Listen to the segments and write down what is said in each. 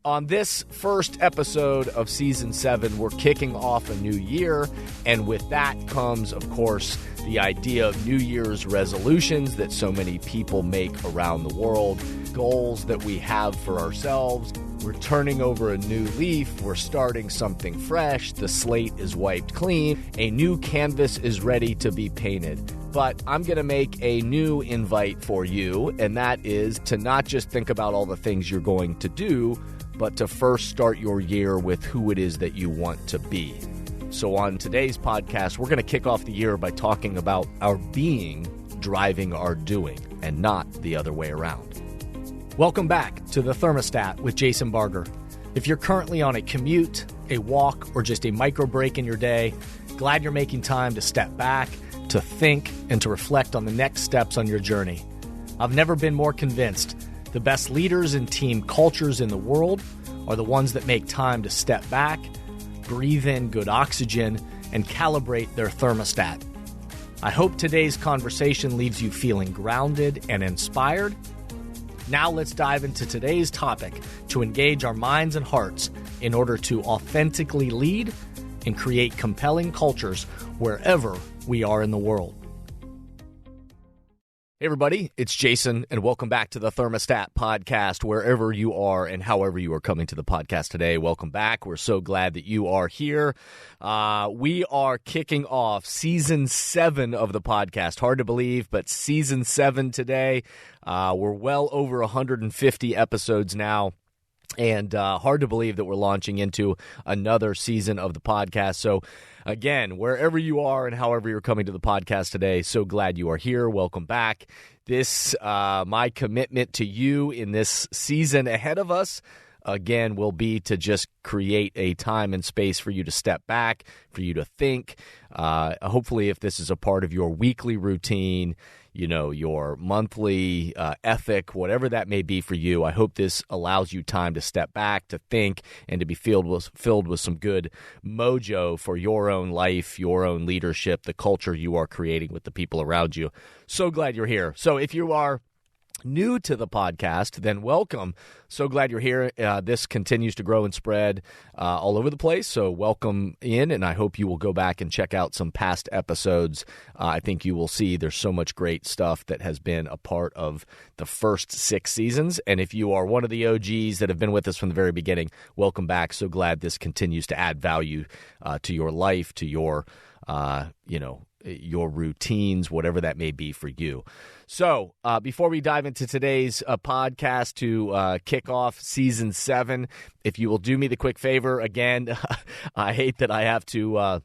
On this first episode of Season 7, we're kicking off a new year, and with that comes, of course, the idea of New Year's resolutions that so many people make around the world, goals that we have for ourselves. We're turning over a new leaf, we're starting something fresh, the slate is wiped clean, a new canvas is ready to be painted. But I'm going to make a new invite for you, and that is to not just think about all the things you're going to do, but to first start your year with who it is that you want to be. So on today's podcast, we're going to kick off the year by talking about our being driving our doing, and not the other way around. Welcome back to The Thermostat with Jason Barger. If you're currently on a commute, a walk, or just a micro break in your day, glad you're making time to step back, to think, and to reflect on the next steps on your journey. I've never been more convinced the best leaders and team cultures in the world are the ones that make time to step back, breathe in good oxygen, and calibrate their thermostat. I hope today's conversation leaves you feeling grounded and inspired. Now let's dive into today's topic to engage our minds and hearts in order to authentically lead and create compelling cultures wherever we are in the world. Hey everybody, it's Jason, and welcome back to the Thermostat Podcast, wherever you are and however you are coming to the podcast today. Welcome back. We're so glad that you are here. We are kicking off Season 7 of the podcast. Hard to believe, but Season 7 today. We're well over 150 episodes now. And hard to believe that we're launching into another season of the podcast. So again, wherever you are and however you're coming to the podcast today, so glad you are here. Welcome back. This, my commitment to you in this season ahead of us, again, will be to just create a time and space for you to step back, for you to think. Hopefully, if this is a part of your weekly routine, you know, your monthly ethic, whatever that may be for you, I hope this allows you time to step back, to think, and to be filled with some good mojo for your own life, your own leadership, the culture you are creating with the people around you. So glad you're here. So if you are new to the podcast, then welcome. So glad you're here. This continues to grow and spread all over the place, so welcome in, and I hope you will go back and check out some past episodes. I think you will see there's so much great stuff that has been a part of the first 6 seasons, and if you are one of the OGs that have been with us from the very beginning, welcome back. So glad this continues to add value to your life, to your, your routines, whatever that may be for you. So before we dive into today's podcast to kick off Season 7, if you will do me the quick favor, again, I hate that I have to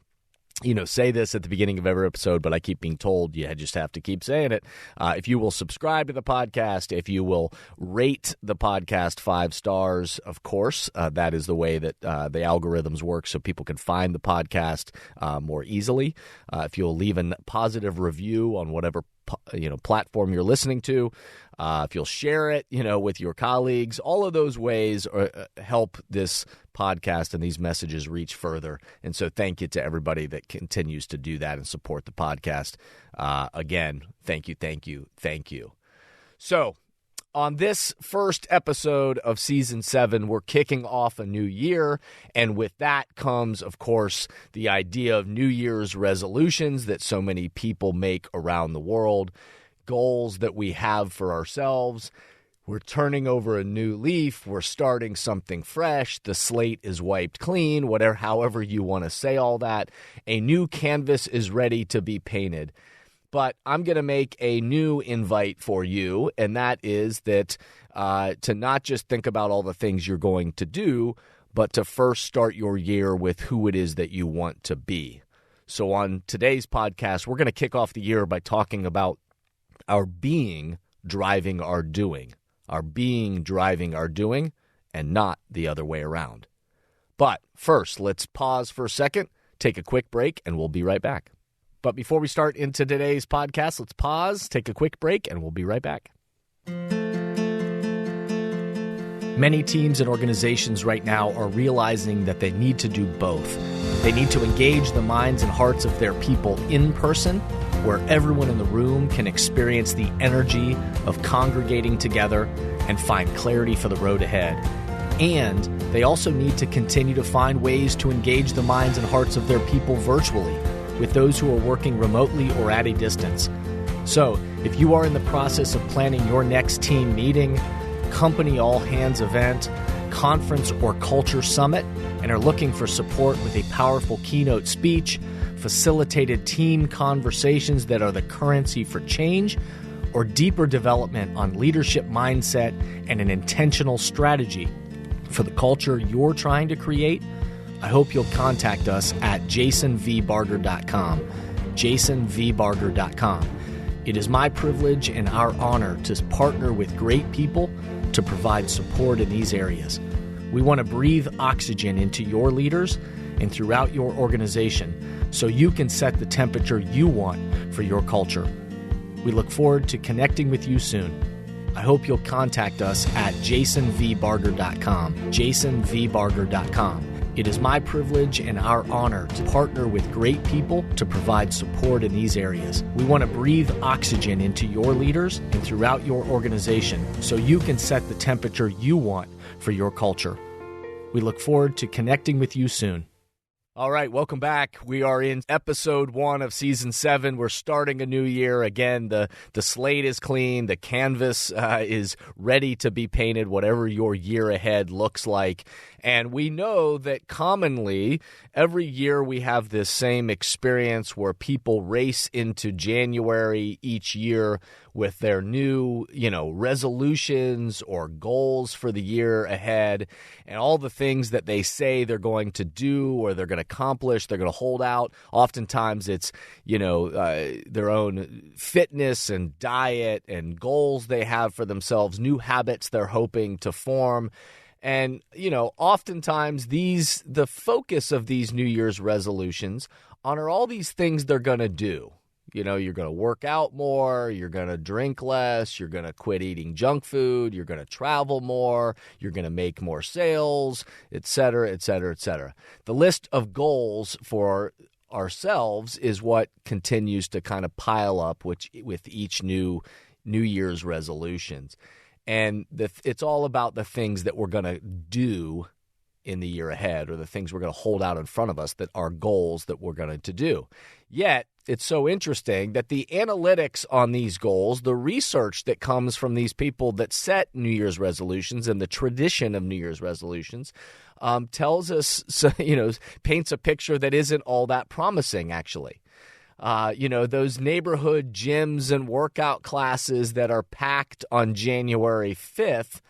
say this at the beginning of every episode, but I keep being told you just have to keep saying it. If you will subscribe to the podcast, if you will rate the podcast 5 stars, of course, that is the way that the algorithms work so people can find the podcast more easily. If you'll leave a positive review on whatever platform you're listening to, if you'll share it, with your colleagues, all of those ways help this podcast and these messages reach further. And so thank you to everybody that continues to do that and support the podcast. Again, thank you. So on this first episode of Season 7, we're kicking off a new year, and with that comes, of course, the idea of New Year's resolutions that so many people make around the world, goals that we have for ourselves. We're turning over a new leaf, we're starting something fresh, the slate is wiped clean, however you want to say all that. A new canvas is ready to be painted. But I'm going to make a new invite for you, and that is that to not just think about all the things you're going to do, but to first start your year with who it is that you want to be. So on today's podcast, we're going to kick off the year by talking about our being driving our doing. Our being driving our doing, and not the other way around. But first, let's pause for a second, take a quick break, and we'll be right back. But before we start into today's podcast, let's pause, take a quick break, and we'll be right back. Many teams and organizations right now are realizing that they need to do both. They need to engage the minds and hearts of their people in person, where everyone in the room can experience the energy of congregating together and find clarity for the road ahead. And they also need to continue to find ways to engage the minds and hearts of their people virtually with those who are working remotely or at a distance. So, if you are in the process of planning your next team meeting, company all-hands event, conference or culture summit, and are looking for support with a powerful keynote speech, facilitated team conversations that are the currency for change, or deeper development on leadership mindset and an intentional strategy for the culture you're trying to create, I hope you'll contact us at jasonvbarger.com, jasonvbarger.com. It is my privilege and our honor to partner with great people to provide support in these areas. We want to breathe oxygen into your leaders and throughout your organization so you can set the temperature you want for your culture. We look forward to connecting with you soon. I hope you'll contact us at jasonvbarger.com, jasonvbarger.com. It is my privilege and our honor to partner with great people to provide support in these areas. We want to breathe oxygen into your leaders and throughout your organization so you can set the temperature you want for your culture. We look forward to connecting with you soon. All right, welcome back. We are in episode 1 of season 7. We're starting a new year. Again, the slate is clean. The canvas is ready to be painted, whatever your year ahead looks like. And we know that commonly every year we have this same experience where people race into January each year with their new, resolutions or goals for the year ahead and all the things that they say they're going to do or they're going to accomplish, they're going to hold out. Oftentimes it's, their own fitness and diet and goals they have for themselves, new habits they're hoping to form. And, oftentimes the focus of these New Year's resolutions are all these things they're going to do. You're going to work out more, you're going to drink less, you're going to quit eating junk food, you're going to travel more, you're going to make more sales, et cetera, et cetera, et cetera. The list of goals for ourselves is what continues to kind of pile up with each New Year's resolutions. And it's all about the things that we're going to do in the year ahead or the things we're going to hold out in front of us that are goals that we're going to do. Yet, it's so interesting that the analytics on these goals, the research that comes from these people that set New Year's resolutions and the tradition of New Year's resolutions tells us, paints a picture that isn't all that promising, actually. Those neighborhood gyms and workout classes that are packed on January 5th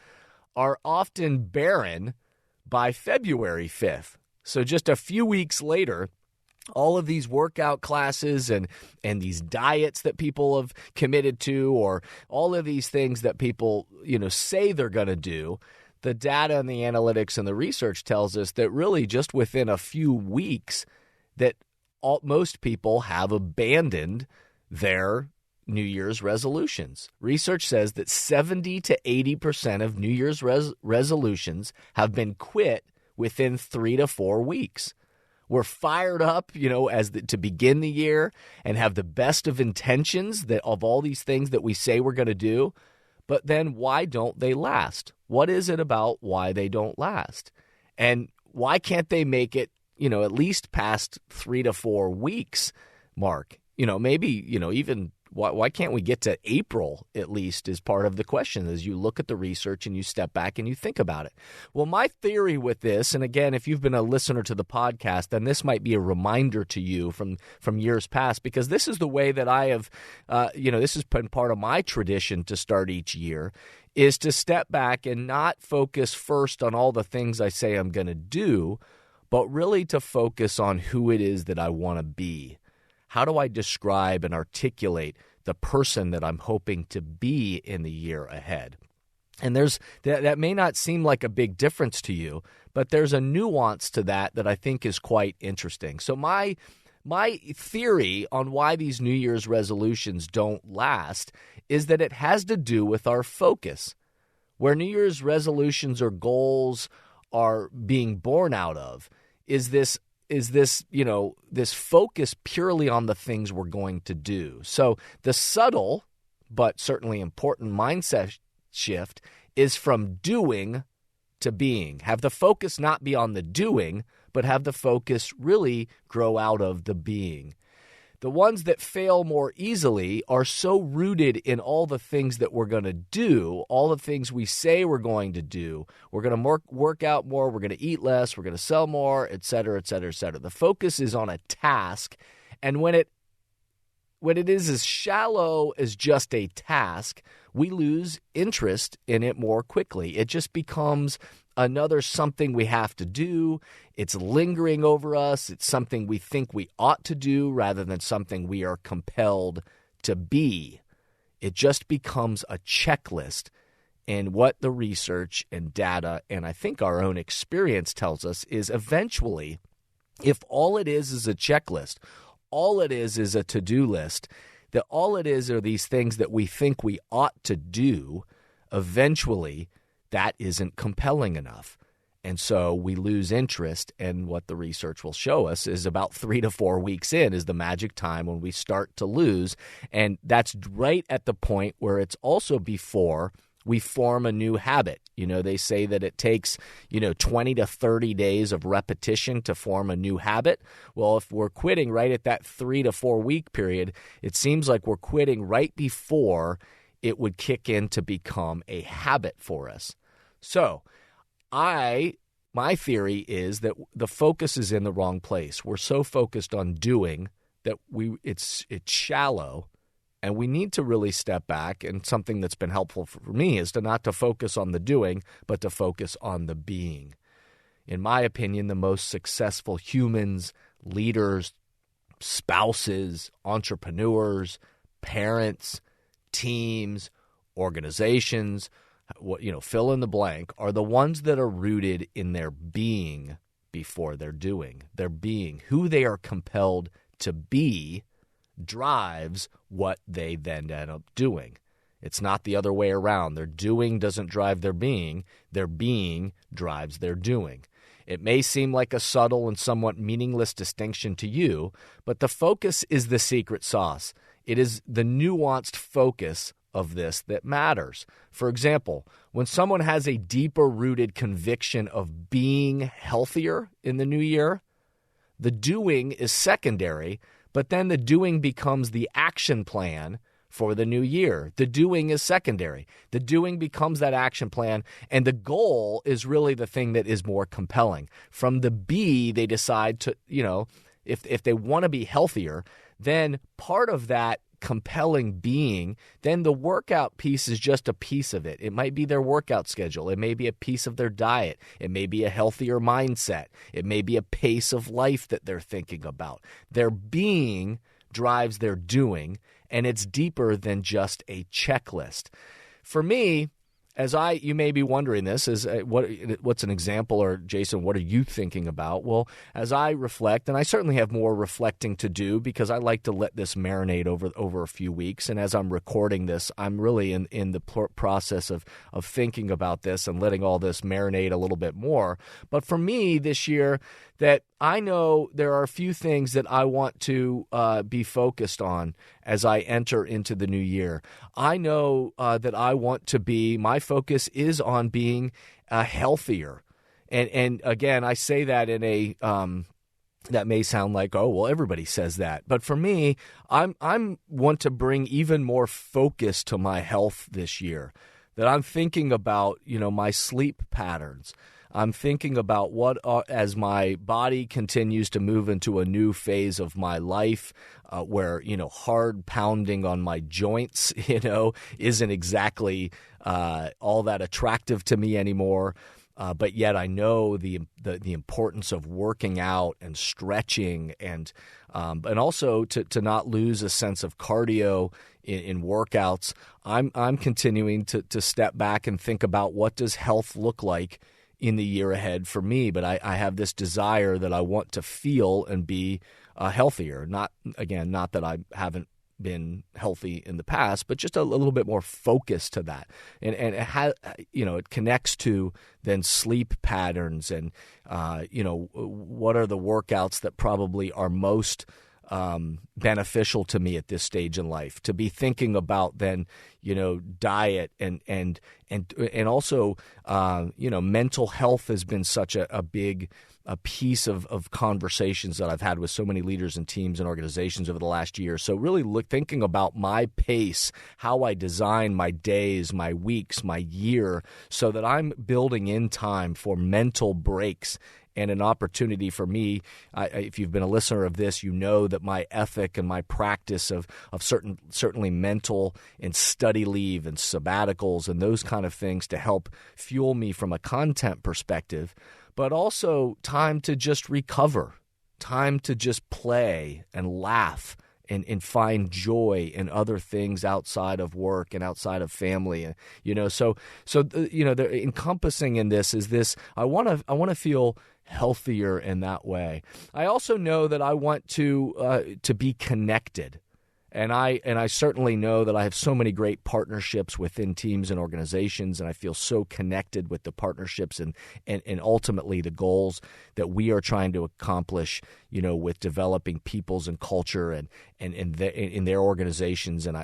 are often barren by February 5th. So just a few weeks later, all of these workout classes and these diets that people have committed to or all of these things that people, say they're going to do, the data and the analytics and the research tells us that really just within a few weeks that most people have abandoned their New Year's resolutions. Research says that 70 to 80% of New Year's resolutions have been quit within 3 to 4 weeks. We're fired up, to begin the year and have the best of intentions of all these things that we say we're going to do. But then why don't they last? What is it about why they don't last? And why can't they make it, at least past 3 to 4 weeks, Mark? Maybe, even why can't we get to April at least is part of the question as you look at the research and you step back and you think about it. Well, my theory with this, and again, if you've been a listener to the podcast, then this might be a reminder to you from years past, because this is the way that I have, this has been part of my tradition to start each year, is to step back and not focus first on all the things I say I'm going to do, but really to focus on who it is that I want to be. How do I describe and articulate the person that I'm hoping to be in the year ahead? And that may not seem like a big difference to you, but there's a nuance to that I think is quite interesting. So my theory on why these New Year's resolutions don't last is that it has to do with our focus. Where New Year's resolutions or goals are being born out of is this focus purely on the things we're going to do. So the subtle but certainly important mindset shift is from doing to being. Have the focus not be on the doing, but have the focus really grow out of the being. The ones that fail more easily are so rooted in all the things that we're going to do, all the things we say we're going to do. We're going to work out more, we're going to eat less, we're going to sell more, et cetera, et cetera, et cetera. The focus is on a task, and when it is as shallow as just a task, we lose interest in it more quickly. It just becomes another something we have to do. It's lingering over us. It's something we think we ought to do rather than something we are compelled to be. It just becomes a checklist. And what the research and data and I think our own experience tells us is eventually, if all it is a checklist, all it is a to-do list, that all it is are these things that we think we ought to do, eventually that isn't compelling enough. And so we lose interest, and what the research will show us is about 3 to 4 weeks in is the magic time when we start to lose. And that's right at the point where it's also before we form a new habit. You know, they say that it takes, 20 to 30 days of repetition to form a new habit. Well, if we're quitting right at that 3 to 4 week period, it seems like we're quitting right before it would kick in to become a habit for us. So my theory is that the focus is in the wrong place. We're so focused on doing that it's shallow, and we need to really step back. And something that's been helpful for me is not to focus on the doing, but to focus on the being. In my opinion, the most successful humans, leaders, spouses, entrepreneurs, parents, teams, organizations, fill in the blank, are the ones that are rooted in their being before their doing. Their being, who they are compelled to be, drives what they then end up doing. It's not the other way around. Their doing doesn't drive their being drives their doing. It may seem like a subtle and somewhat meaningless distinction to you, but the focus is the secret sauce. It is the nuanced focus of this that matters. For example, when someone has a deeper rooted conviction of being healthier in the new year, the doing is secondary, but then the doing becomes the action plan for the new year. The doing is secondary. The doing becomes that action plan, and the goal is really the thing that is more compelling. From the be, they decide to, if they want to be healthier, then part of that compelling being, then the workout piece is just a piece of it. It might be their workout schedule. It may be a piece of their diet. It may be a healthier mindset. It may be a pace of life that they're thinking about. Their being drives their doing, and it's deeper than just a checklist. For me, you may be wondering this, what's an example, or Jason, what are you thinking about? Well, as I reflect, and I certainly have more reflecting to do because I like to let this marinate over a few weeks. And as I'm recording this, I'm really in the process of thinking about this and letting all this marinate a little bit more. But for me this year, that I know there are a few things that I want to be focused on as I enter into the new year. I know that I want to my focus is on being healthier. And again, I say that in a that may sound like, oh, well, everybody says that. But for me, I'm want to bring even more focus to my health this year. That I'm thinking about, my sleep patterns. I'm thinking about as my body continues to move into a new phase of my life, where, hard pounding on my joints, isn't exactly all that attractive to me anymore. But yet I know the importance of working out and stretching and also to not lose a sense of cardio in workouts. I'm continuing to step back and think about what does health look like in the year ahead for me. But I have this desire that I want to feel and be healthier. Not that I haven't been healthy in the past, but just a little bit more focus to that. And it connects to then sleep patterns and, what are the workouts that probably are most beneficial to me at this stage in life, to be thinking about then, diet and also, mental health has been such a big piece of conversations that I've had with so many leaders and teams and organizations over the last year. So really thinking about my pace, how I design my days, my weeks, my year, so that I'm building in time for mental breaks and an opportunity for me. If you've been a listener of this, you know that my ethic and my practice of certainly mental and study leave and sabbaticals and those kind of things to help fuel me from a content perspective, but also time to just recover, time to just play and laugh and find joy in other things outside of work and outside of family. So the encompassing in this is this. I want to feel healthier in that way. I also know that I want to be connected. And I certainly know that I have so many great partnerships within teams and organizations, and I feel so connected with the partnerships and ultimately the goals that we are trying to accomplish, with developing peoples and culture and in their organizations, and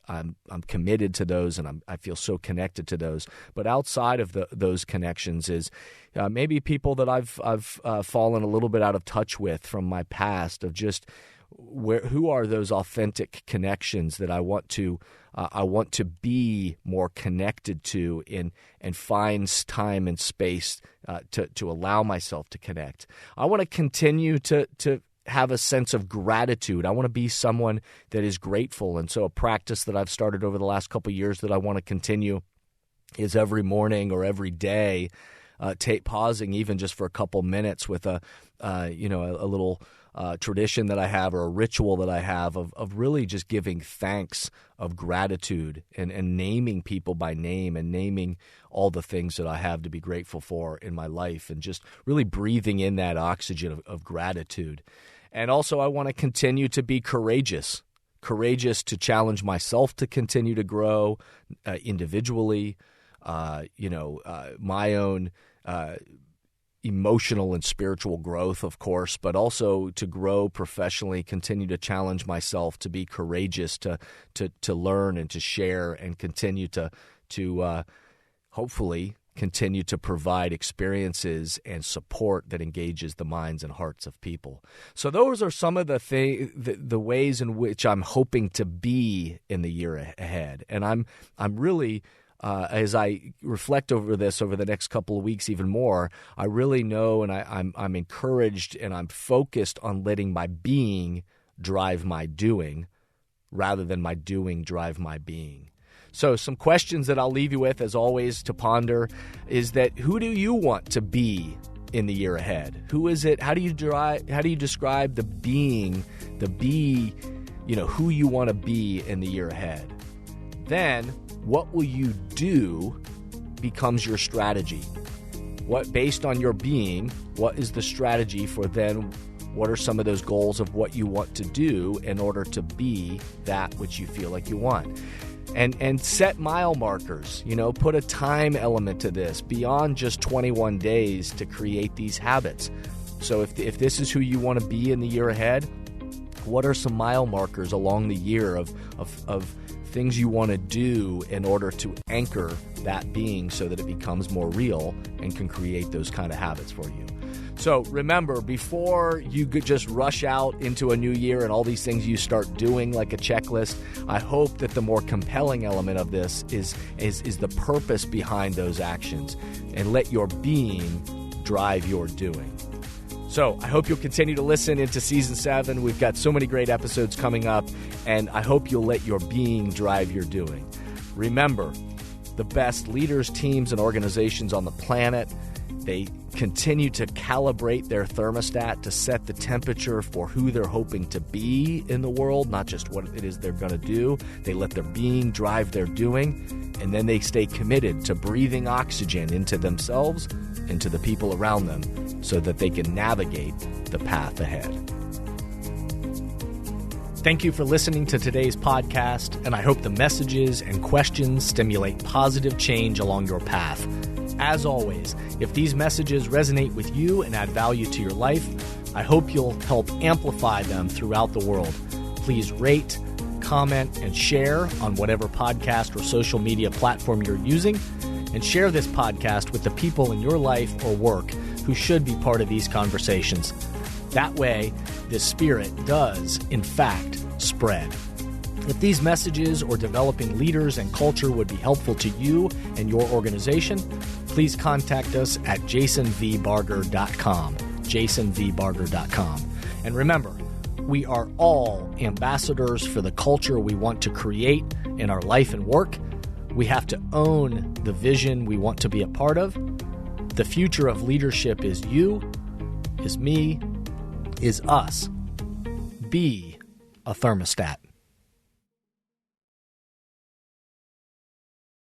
I'm committed to those, and I feel so connected to those. But outside of those connections is maybe people that I've fallen a little bit out of touch with from my past, of just who are those authentic connections that I want to be more connected to and find time and space to allow myself to connect. I want to continue to have a sense of gratitude. I want to be someone that is grateful, and so a practice that I've started over the last couple of years that I want to continue is every morning or every day, pausing even just for a couple minutes with a little tradition that I have, or a ritual that I have of really just giving thanks of gratitude and naming people by name and naming all the things that I have to be grateful for in my life, and just really breathing in that oxygen of gratitude. And also I want to continue to be courageous to challenge myself to continue to grow individually, my own emotional and spiritual growth, of course, but also to grow professionally, continue to challenge myself to be courageous, to learn and to share, and continue to hopefully continue to provide experiences and support that engages the minds and hearts of people. So those are some of the ways in which I'm hoping to be in the year ahead, and I'm really. As I reflect over this over the next couple of weeks even more, I really know, and I'm encouraged, and I'm focused on letting my being drive my doing rather than my doing drive my being. So some questions that I'll leave you with, as always, to ponder is that who do you want to be in the year ahead? Who is it? How do you describe the being, who you want to be in the year ahead? Then what will you do becomes your strategy. Based on your being, what is the strategy for then what are some of those goals of what you want to do in order to be that which you feel like you want? And set mile markers, put a time element to this beyond just 21 days to create these habits. So if this is who you want to be in the year ahead, what are some mile markers along the year of things you want to do in order to anchor that being so that it becomes more real and can create those kind of habits for you? So remember, before you could just rush out into a new year and all these things you start doing like a checklist, I hope that the more compelling element of this is the purpose behind those actions, and let your being drive your doing. So I hope you'll continue to listen into Season 7. We've got so many great episodes coming up, and I hope you'll let your being drive your doing. Remember, the best leaders, teams, and organizations on the planet, they continue to calibrate their thermostat to set the temperature for who they're hoping to be in the world, not just what it is they're going to do. They let their being drive their doing, and then they stay committed to breathing oxygen into themselves and to the people around them so that they can navigate the path ahead. Thank you for listening to today's podcast, and I hope the messages and questions stimulate positive change along your path. As always, if these messages resonate with you and add value to your life, I hope you'll help amplify them throughout the world. Please rate, comment, and share on whatever podcast or social media platform you're using. And share this podcast with the people in your life or work who should be part of these conversations. That way, this spirit does, in fact, spread. If these messages or developing leaders and culture would be helpful to you and your organization, please contact us at jasonvbarger.com, jasonvbarger.com. And remember, we are all ambassadors for the culture we want to create in our life and work. We have to own the vision we want to be a part of. The future of leadership is you, is me, is us. Be a thermostat.